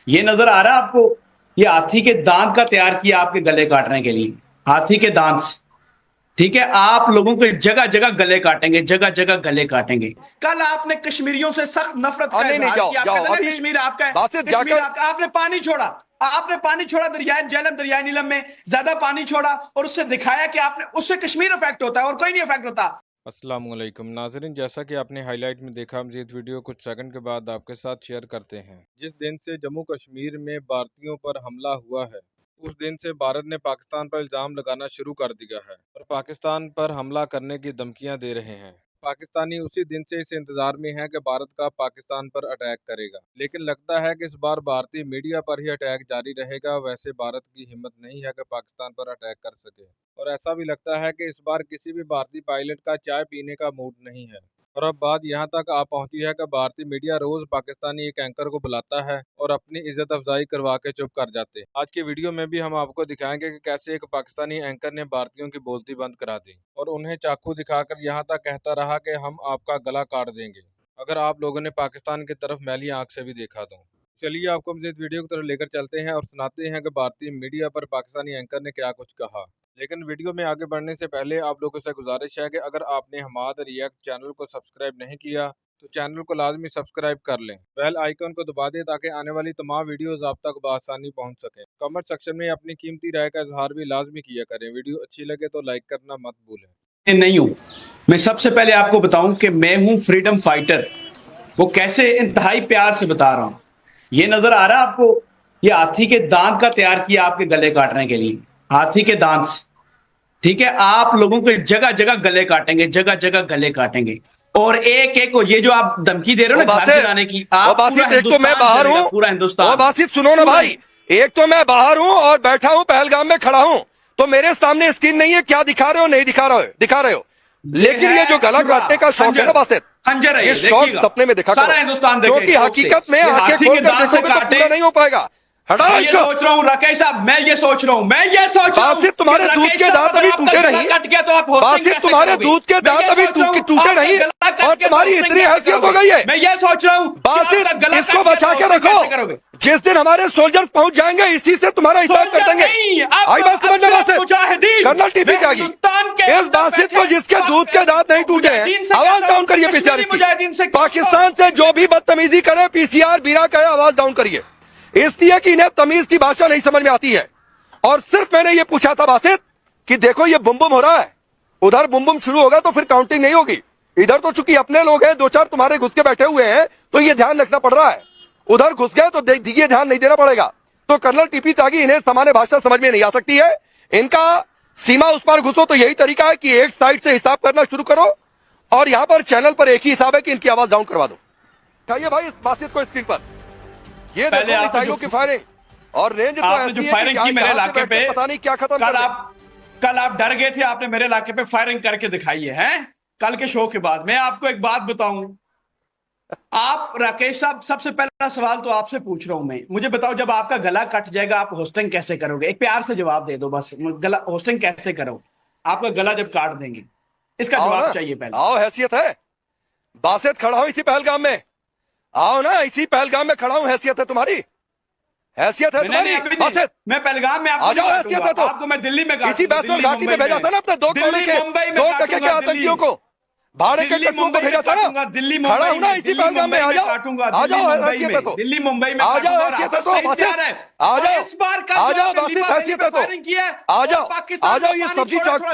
ये नजर आ रहा है आपको? ये हाथी के दांत का तैयार किया आपके गले काटने के लिए, हाथी के दांत से। ठीक है, आप लोगों को जगह जगह गले काटेंगे, जगह जगह गले काटेंगे। कल आपने कश्मीरियों से सख्त नफरत का नहीं, इजहार जाओ, किया। जाओ, आपने कश्मीर आपका है, बासित कश्मीर जाकर आपका। आपने पानी छोड़ा, आपने पानी छोड़ा दरियाए झेलम, दरियाए नीलम में ज्यादा पानी छोड़ा और उससे दिखाया कि आपने, उससे कश्मीर इफेक्ट होता है और कोई नहीं इफेक्ट होता। अस्सलामुअलैकुम नाज़रीन, जैसा कि आपने हाईलाइट में देखा, मज़ीद वीडियो कुछ सेकंड के बाद आपके साथ शेयर करते हैं। जिस दिन से जम्मू कश्मीर में भारतीयों पर हमला हुआ है, उस दिन से भारत ने पाकिस्तान पर इल्ज़ाम लगाना शुरू कर दिया है और पाकिस्तान पर हमला करने की धमकियां दे रहे हैं। पाकिस्तानी उसी दिन से इस इंतजार में है कि भारत का पाकिस्तान पर अटैक करेगा, लेकिन लगता है कि इस बार भारतीय मीडिया पर ही अटैक जारी रहेगा। वैसे भारत की हिम्मत नहीं है कि पाकिस्तान पर अटैक कर सके, और ऐसा भी लगता है कि इस बार किसी भी भारतीय पायलट का चाय पीने का मूड नहीं है। और अब बात यहाँ तक आ पहुंची है कि भारतीय मीडिया रोज पाकिस्तानी एक एंकर को बुलाता है और अपनी इज्जत अफजाई करवा के चुप कर जाते हैं। आज के वीडियो में भी हम आपको दिखाएंगे कि कैसे एक पाकिस्तानी एंकर ने भारतीयों की बोलती बंद करा दी और उन्हें चाकू दिखाकर यहाँ तक कहता रहा कि हम आपका गला काट देंगे अगर आप लोगों ने पाकिस्तान की तरफ मैली आंख से भी देखा तो। चलिए आपको मज़ीद वीडियो की तरफ लेकर चलते हैं और सुनाते हैं कि भारतीय मीडिया पर पाकिस्तानी एंकर ने क्या कुछ कहा। लेकिन वीडियो में आगे बढ़ने से पहले आप लोगों से गुजारिश है कि अगर आपने हमाद रिएक्ट चैनल को सब्सक्राइब नहीं किया तो चैनल को लाजमी सब्सक्राइब कर लें, बेल आइकन को दबा दें ताकि आने वाली तमाम वीडियोस आप तक बआसानी पहुंच सकें। कमेंट सेक्शन में अपनी कीमती राय का इजहार भी लाजमी किया करें। वीडियो अच्छी लगे तो लाइक करना मत भूलें। नहीं हूं मैं, सबसे पहले आपको बताऊं कि मैं हूं फ्रीडम फाइटर। वो कैसे, इंतहाई प्यार से बता रहा हूं। ये नजर आ रहा है आपको? ये हाथी के दांत का तैयार किया आपके गले काटने के लिए, हाथी के दांत से। ठीक है, आप लोगों को जगह जगह गले काटेंगे, जगह जगह गले काटेंगे। और एक एक को ये जो आप धमकी दे रहे हो ना घर गिराने की, आप बासित, एक तो मैं बाहर हूँ, पूरा हिंदुस्तान। बासित सुनो ना भाई, एक तो मैं बाहर हूँ और बैठा हूँ पहलगाम में खड़ा हूँ, तो मेरे सामने स्क्रीन नहीं है, क्या दिखा रहे हो? नहीं दिखा रहे हो। लेकिन ये जो गला काटने का शौक है ना बासित, ये शौक सपने में देखा सारा हिंदुस्तान देखे, क्योंकि हकीकत में आंखें खोलकर देखोगे तो पूरा नहीं हो पाएगा। मैं ये सोच रहा हूँ राकेश साहब, मैं ये सोच रहा हूँ बासित, तुम्हारे दूध के दांत अभी टूटे नहीं। बासित, तुम्हारे दूध के दांत अभी टूटे नहीं और तुम्हारी इतनी हैसियत हो गई है। मैं ये सोच रहा हूँ बासित, इसको बचा के रखो। जिस दिन हमारे सोल्जर्स पहुंच जाएंगे, इसी से तुम्हारा हिसाब कर देंगे। आई बात समझना बासित? कर्नल टीपी जागी इस बासित को जिसके दूध के दांत नहीं टूटे हैं, आवाज डाउन करिए पीसीआर की। पाकिस्तान से जो भी बदतमीजी करे, पीसीआर बीरा कहे, आवाज डाउन करिए, इसलिए कि इन्हें तमीज की भाषा नहीं समझ में आती है। और सिर्फ मैंने ये पूछा था बासित कि देखो ये बुम बुम हो रहा है, उधर बुम बुम शुरू होगा तो फिर काउंटिंग नहीं होगी। इधर तो चूंकि अपने लोग हैं, दो चार तुम्हारे घुस के बैठे हुए हैं, तो ये ध्यान रखना पड़ रहा है। उधर घुस गए तो ये ध्यान नहीं देना पड़ेगा। तो कर्नल टीपी त्यागी, इन्हें सामान्य भाषा समझ में नहीं आ सकती है, इनका सीमा उस पर घुसो तो यही तरीका है कि एक साइड से हिसाब करना शुरू करो और यहाँ पर चैनल पर एक ही हिसाब है कि इनकी आवाज डाउन करवा दो। चाहिए भाई इस बासित को स्क्रीन पर, ये देखो मिसाइलों की फायरिंग और रेंज तो आपने जो फायरिंग की मेरे इलाके पे, पता नहीं क्या खत्म कल आप डर गए थे, आपने मेरे इलाके पे फायरिंग करके दिखाई है कल के शो के बाद। मैं आपको एक बात बताऊं, आप राकेश साहब, सबसे पहला सवाल तो आपसे पूछ रहा हूं मैं, मुझे बताओ जब आपका गला कट जाएगा आप होस्टिंग कैसे करोगे? एक प्यार से जवाब दे दो बस, गला होस्टिंग कैसे करोगे? आपका गला जब काट देंगे, इसका जवाब चाहिए पहले। आओ, हैसियत है बासित, खड़ा हूं इसी पहलगाम में, आओ ना, इसी पहलगाम में खड़ा हूं, हैसियत है तुम्हारी, हैसियत है तुम्हारी बासित। मैं पहलगाम में आ जाओ, हैसियत है तो आपको मैं दिल्ली में इसी बैसनल घाटी में भेजा था ना अपने दो टके के आतंकियों को, भाड़े के कट्टुओं को भेजा था ना। दिल्ली खड़ा हूं ना इसी पहलगाम में, आ जाओ, आ जाओ, हैसियत है तो दिल्ली मुंबई में, आ जाओ, हैसियत है तो बासित, आ जाओ, इस बार आ जाओ बासित, हैसियत है तो आ जाओ, आ जाओ। ये सब्जी चाकू,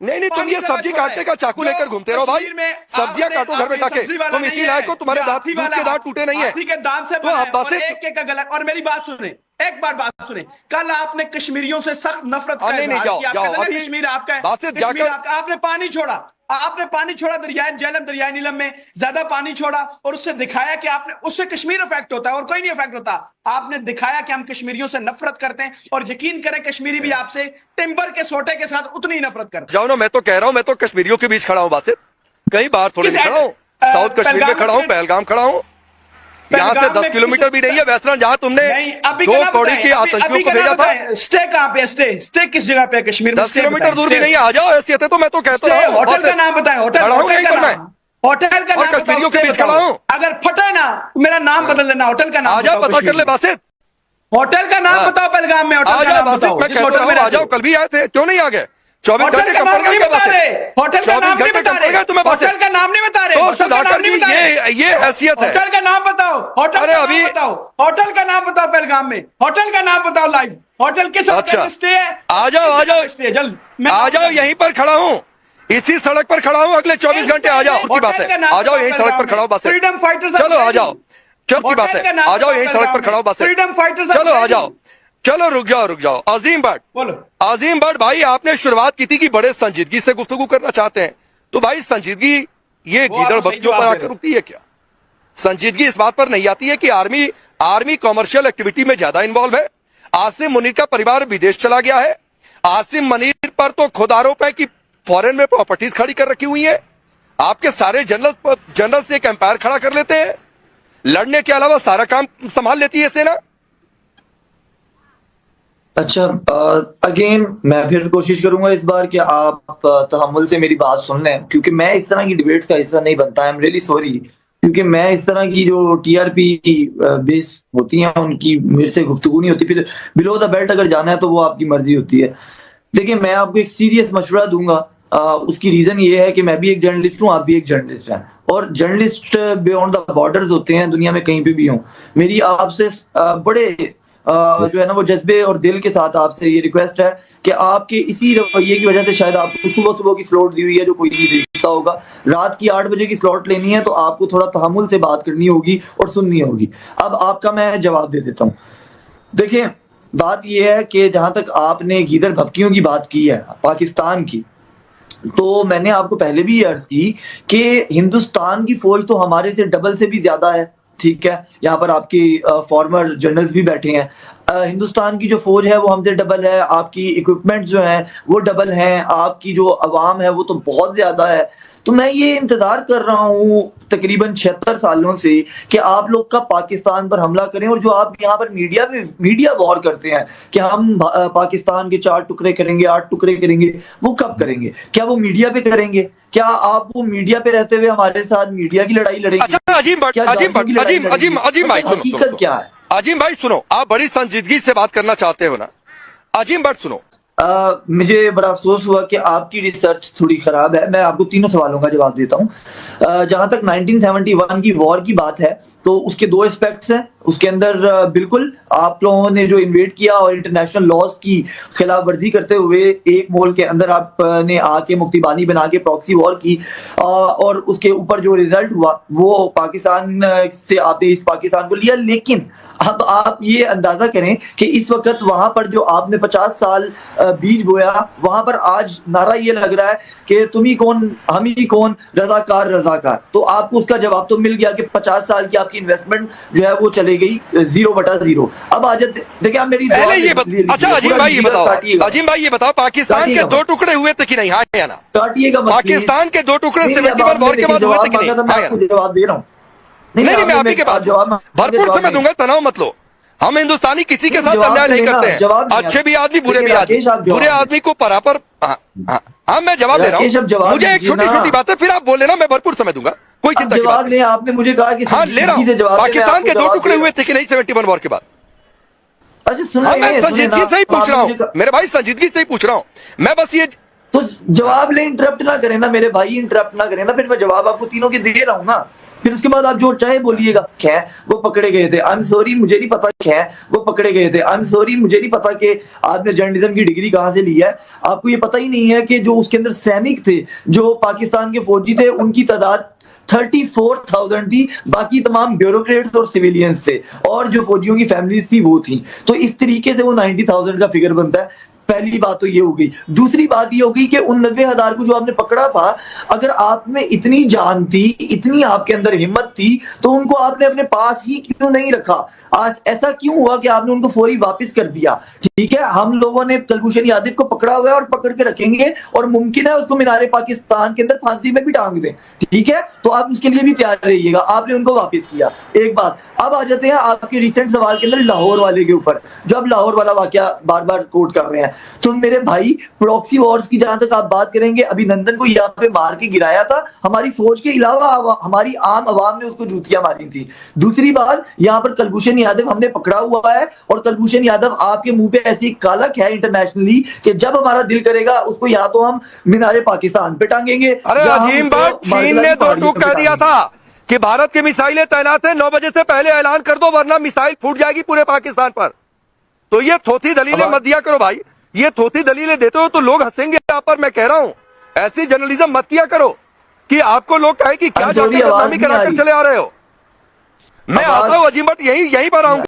नहीं तुम ये सब्जी काटने का चाकू लेकर घूमते रहो भाई, सब्जियां काटो घर में जाके, तुम इसी लायक को, तुम्हारे दूध के दांत टूटे नहीं है तो आप बासित। एक एक गलत। और मेरी बात सुने, एक बार बात सुने, कल आपने कश्मीरियों से सख्त नफरत का इजहार किया। कश्मीर आपका है, कश्मीर आपका। आपने पानी छोड़ा, आपने पानी छोड़ा दरियाए झेलम, दरियाए नीलम में ज्यादा पानी छोड़ा और उससे दिखाया कि आपने, उससे कश्मीर इफेक्ट होता है और कोई नहीं इफेक्ट होता। आपने दिखाया कि हम कश्मीरियों से नफरत करते हैं और यकीन करें कश्मीरी भी आपसे टिम्बर के सोटे के साथ उतनी ही नफरत करते हैं। जाओ ना, मैं तो कह रहा हूं, मैं तो कश्मीरियों के बीच खड़ा हूं बासित, कहीं बाहर थोड़ी खड़ा हूं, साउथ कश्मीर में खड़ा हूं, पहलगाम खड़ा हूं, यहाँ से 10 किलोमीटर भी नहीं है वेस्टर्न, जहाँ तुमने 2 कौड़ी के आतंकियों को भेजा था। स्टे कहाँ पे, स्टे किस जगह पे कश्मीर में? 10 किलोमीटर दूर भी नहीं है, आ जाओ, हैसियत है तो मैं तो कहता हूँ। होटल का नाम बताएं, होटल का नाम, और कश्मीरियों के बीच खड़ा हूँ। अगर फटे ना मेरा नाम बदल लेना, होटल का नाम आ जाओ, पता कर ले बासित, होटल का नाम बताओ पहलगाम में, होटल का नाम बताओ। मैं कहता हूं आ जाओ, कल भी आए थे, क्यों नहीं आ गए? 24 घंटे का पड़ गया क्या बात? होटल का नाम नहीं बता रहे, होटल का नाम नहीं बता रहे। तो सुधाकर जी ये हैसियत है। होटल का नाम बताओ, होटल का नाम बताओ, होटल का नाम बताओ पहलगाम में, होटल का नाम बताओ लाइव। होटल किस होटल में स्टे है? आ जाओ आ जाओ जल्द आ जाओ, यहीं पर खड़ा हूँ, इसी सड़क पर खड़ा हूँ, अगले 24 घंटे आ जाओ की बात है। आ जाओ यही सड़क पर खड़ा हो, बस फ्रीडम फाइटर्स, चलो आ जाओ, चल की बात है, आ जाओ यही सड़क पर खड़ा हो, बस फ्रीडम फाइटर्स, चलो आ जाओ। चलो रुक जाओ। अजीम भट्ट, बोलो। अजीम भट्ट भाई, आपने शुरुआत की थी कि बड़े संजीदगी से गुफ्तगू करना चाहते हैं, तो भाई संजीदगी ये गीदड़ बच्चों पर आकर रुकती है क्या? संजीदगी इस बात पर नहीं आती है कि आर्मी कॉमर्शियल एक्टिविटी में ज्यादा इन्वॉल्व है। आसिम मुनीर का परिवार विदेश चला गया है। आसिम मुनीर पर तो खुद आरोप है कि फॉरेन में प्रॉपर्टीज खड़ी कर रखी हुई है। आपके सारे जनरल से एक एम्पायर खड़ा कर लेते हैं, लड़ने के अलावा सारा काम संभाल लेती है सेना। अच्छा, अगेन मैं फिर कोशिश करूंगा इस बार कि आप तहम्मुल से मेरी बात सुन लें, क्योंकि मैं इस तरह की डिबेट्स का हिस्सा नहीं बनता। आई एम रियली सॉरी, क्योंकि मैं इस तरह की जो टीआरपी बेस होती हैं उनकी मेरे से गुफ्तगू नहीं होती। फिर बिलो द बेल्ट अगर जाना है तो वो आपकी मर्जी होती है। देखिए, मैं आपको एक सीरियस मशवरा दूंगा। उसकी रीजन ये है कि मैं भी एक जर्नलिस्ट हूँ, आप भी एक जर्नलिस्ट हैं, और जर्नलिस्ट बियॉन्ड द बॉर्डर्स होते हैं, दुनिया में कहीं पे भी हों। मेरी आपसे बड़े जो है ना वो जज्बे और दिल के साथ आपसे ये रिक्वेस्ट है कि आपके इसी रवैये की वजह से शायद आपको सुबह की स्लॉट दी हुई है जो कोई नहीं देखता होगा। रात की 8 बजे की स्लॉट लेनी है तो आपको थोड़ा तहम्मुल से बात करनी होगी और सुननी होगी। अब आपका मैं जवाब दे देता हूँ। देखिए, बात यह है कि जहां तक आपने गीदड़ भपकियों की बात की है पाकिस्तान की, तो मैंने आपको पहले भी अर्ज की कि हिंदुस्तान की फौज तो हमारे से डबल से भी ज्यादा है। ठीक है, यहाँ पर आपकी फॉर्मर जनरल्स भी बैठे हैं। हिंदुस्तान की जो फौज है वो हमसे डबल है, आपकी इक्विपमेंट जो है वो डबल हैं, आपकी जो अवाम है वो तो बहुत ज्यादा है। तो मैं ये इंतजार कर रहा हूँ तकरीबन 76 सालों से कि आप लोग का पाकिस्तान पर हमला करें, और जो आप यहाँ पर मीडिया वॉर करते हैं कि हम पाकिस्तान के 4 टुकड़े करेंगे, 8 टुकड़े करेंगे, वो कब करेंगे? क्या वो मीडिया पे करेंगे? क्या आप वो मीडिया पे रहते हुए हमारे साथ मीडिया की लड़ाई लड़ेंगे? अच्छा, अजीम भाई हकीकत क्या है? अजीम भाई सुनो, आप बड़ी संजीदगी से बात करना चाहते हो ना। अजीम भट्ट सुनो, मुझे बड़ा अफसोस हुआ कि आपकी रिसर्च थोड़ी खराब है। मैं आपको तीनों सवालों का जवाब देता हूँ। जहां तक 1971 की वॉर की बात है तो उसके 2 एस्पेक्ट्स हैं। उसके अंदर बिल्कुल आप लोगों ने जो इन्वेड किया और इंटरनेशनल लॉज की खिलाफ वर्जी करते हुए एक मोल के अंदर आपने आके मुक्तिबानी बना के प्रॉक्सी वॉर की, और उसके ऊपर जो रिजल्ट हुआ वो पाकिस्तान से आपने इस पाकिस्तान को लिया। लेकिन अब आप ये अंदाजा करें कि इस वक्त वहां पर जो आपने 50 साल बीज बोया, वहां पर आज नारा ये लग रहा है कि तुम ही कौन हम ही कौन, रजाकार रजाकार। तो आपको उसका जवाब तो मिल गया कि 50 साल की आपकी इन्वेस्टमेंट जो है वो चले गई 0/0। अब आज देखिए आप मेरी अच्छा अजीम भाई ये बताओ पाकिस्तान के 2 टुकड़े हुए थे कि नहीं? हाँ या ना? काटिएगा पाकिस्तान के 2 टुकड़े 71 वॉर के बाद हुए थे कि नहीं? मैं आपको जवाब दे रहा हूँ। नहीं, मैं आप ही के पास भरपूर समय दूंगा, तनाव मत लो। हम हिंदुस्तानी किसी के साथ अन्याय नहीं करते हैं, अच्छे भी आदमी बुरे भी आदमी, बुरे आदमी को बराबर। हाँ मैं जवाब दे रहा हूँ, मुझे एक छोटी छोटी बात है, फिर आप बोले ना, मैं भरपूर समय दूंगा, कोई चिंता की बात नहीं। आपने मुझे कहा कि हाँ ले रहा हूँ। पाकिस्तान के 2 टुकड़े हुए थे कि नहीं 71 वॉर के बाद? अच्छा मैं संजीदगी से ही पूछ रहा हूँ मेरे भाई, संजीदगी से ही पूछ रहा हूँ मैं, बस ये तो जवाब ले, इंटरप्ट ना करें ना मेरे भाई, इंटरप्ट ना करें ना। फिर मैं जवाब आपको तीनों के दे रहा हूँ ना, फिर उसके बाद आप जो चाहे बोलिएगा। क्या वो पकड़े गए थे? आई एम सॉरी, मुझे नहीं पता क्या वो पकड़े गए थे। आई एम सॉरी, मुझे नहीं पता कि आपने जर्नलिज्म की डिग्री कहां से ली है। आपको ये पता ही नहीं है कि जो उसके अंदर सैनिक थे, जो पाकिस्तान के फौजी थे, उनकी तादाद 34,000 थी, बाकी तमाम ब्यूरोक्रेट्स और सिविलियंस थे, और जो फौजियों की फैमिलीज थी वो थी। तो इस तरीके से वो 90,000 का फिगर बनता है। पहली बात तो ये हो गई। दूसरी बात ये हो गई कि उन 90,000 को जो आपने पकड़ा था, अगर आप में इतनी जान थी, इतनी आपके अंदर हिम्मत थी, तो उनको आपने अपने पास ही क्यों नहीं रखा? आज ऐसा क्यों हुआ कि आपने उनको फौरी वापस कर दिया? ठीक है, हम लोगों ने कुलभूषण यादव को पकड़ा हुआ है और पकड़ के रखेंगे, और मुमकिन है उसको मीनारे पाकिस्तान के अंदर फांसी में भी टांग दें। ठीक है, तो आप उसके लिए भी तैयार रहिएगा। आपने उनको वापस किया, एक बात। अब आ जाते हैं आपके रिसेंट सवाल के अंदर लाहौर वाले के ऊपर, जब लाहौर वाला वाकया बार बार कोट कर रहे हैं। तो मेरे भाई प्रॉक्सी वॉर्स की जहां तक आप बात करेंगे, अभिनंदन को यहाँ पे मार के गिराया था, हमारी फौज के अलावा हमारी आम आवाम ने उसको जूतियां मारी थी। दूसरी बात, यहाँ पर कुलभूषण यादव हमने पकड़ा हुआ है, और कुलभूषण यादव आपके मुंह पे ऐसी कालक है इंटरनेशनली कि जब हमारा दिल करेगा उसको या तो हम मीनारे पाकिस्तान पे टांगेंगे। अरे अजीम बात, चीन ने तो टूक कह दिया था कि भारत की मिसाइलें तैनात है, 9 बजे से पहले ऐलान कर दो वरना मिसाइल फूट जाएगी पूरे पाकिस्तान पर। तो ये थोथी दलीलें मत दिया करो भाई, ये थोथी दलीलें देते हो तो लोग हंसेंगे आप पर। मैं कह रहा हूं ऐसी जर्नलिज्म मत किया करो कि आपको लोग कहे कि क्या जाके बदनामी कराकर चले आ रहे हो। मैं आता हूं अजीम भट्ट, यहीं पर आऊंगा।